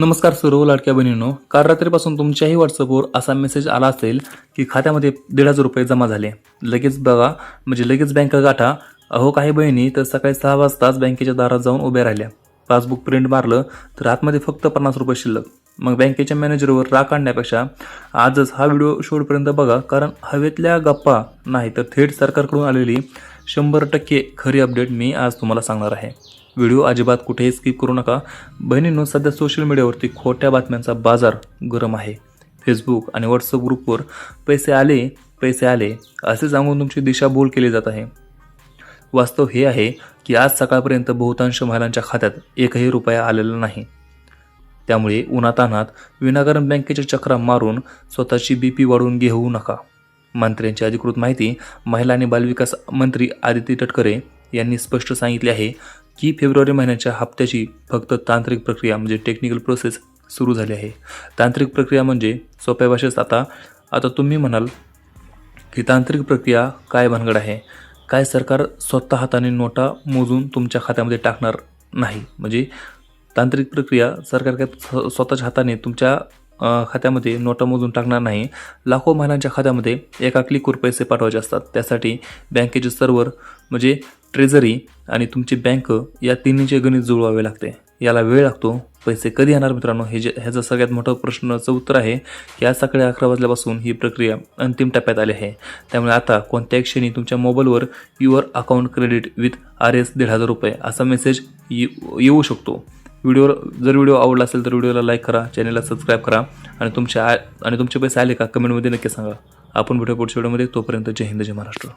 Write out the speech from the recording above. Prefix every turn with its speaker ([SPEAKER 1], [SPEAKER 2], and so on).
[SPEAKER 1] नमस्कार सर्व लाडक्या बहिणींनो, काल रात्रीपासून तुमच्याही व्हॉट्सअपवर असा मेसेज आला असेल की खात्यामध्ये 1,500 रुपये जमा झाले. लगेच बघा, म्हणजे लगेच बँक गाठा. अहो, काही बहिणी तर सकाळी 6 वाजताच बँकेच्या दारात जाऊन उभ्या राहिल्या. पासबुक प्रिंट मारलं तर आतमध्ये फक्त 50 रुपये शिल्लक. मग बँकेच्या मॅनेजरवर राग काढण्यापेक्षा आजच हा व्हिडिओ शेवटपर्यंत बघा, कारण हवेतल्या गप्पा नाही तर थेट सरकारकडून आलेली 100% खरी अपडेट मी आज तुम्हाला सांगणार आहे. व्हिडिओ अजिबात कुठेही स्किप करू नका. बहिणींनो, सध्या सोशल मीडियावरती खोट्या बातम्यांचा बाजार गरम आहे. फेसबुक आणि व्हॉट्सअप ग्रुपवर पैसे आले असे सांगून तुमची दिशाभूल केली जात आहे. वास्तव हे आहे की आज सकाळपर्यंत बहुतांश महिलांच्या खात्यात एकही रुपया आलेला नाही. त्यामुळे उन्हातान्हात विनाकारण बँकेच्या चक्रा मारून स्वतःची BP वाढवून घेऊ नका. मंत्र्यांची अधिकृत माहिती. महिला आणि बालविकास मंत्री आदिती तटकरे यांनी स्पष्ट सांगितले आहे की फेब्रुवारी महिन्याच्या हप्त्याची फक्त तांत्रिक प्रक्रिया म्हणजे टेक्निकल प्रोसेस सुरू झाली आहे. तांत्रिक प्रक्रिया म्हणजे सोप्या भाषेत आता तुम्ही म्हणाल की तांत्रिक प्रक्रिया काय भानगड आहे? काय सरकार स्वतः हाताने नोटा मोजून तुमच्या खात्यामध्ये टाकणार नाही? म्हणजे तांत्रिक प्रक्रिया सरकार काय स्वतःच्या हाताने तुमच्या खात्यामध्ये नोटा मोजून टाकणार नाही. लाखो महिलांच्या खात्यामध्ये एका क्लिकवर पैसे पाठवायचे असतात. त्यासाठी बँकेचे सर्व्हर म्हणजे ट्रेझरी आणि तुमची बँक या तिन्हीचे गणित जुळवावे लागते. याला वेळ लागतो. पैसे कधी येणार मित्रांनो? ह्याचा सगळ्यात मोठा प्रश्नाचं उत्तर आहे की आज सकाळी 11 वाजल्यापासून ही प्रक्रिया अंतिम टप्प्यात आली आहे. त्यामुळे आता कोणत्याही क्षणी तुमच्या मोबाईलवर your account credit with RS 1,500 रुपये असा मेसेज येऊ शकतो. जर व्हिडिओ आवडला असेल तर व्हिडिओला लाईक करा, चॅनलला सबस्क्राईब करा आणि तुमचे पैसे आले का कमेंटमध्ये नक्की सांगा. आपण भेटू पुढच्या व्हिडिओमध्ये. तोपर्यंत जय हिंद, जय महाराष्ट्र.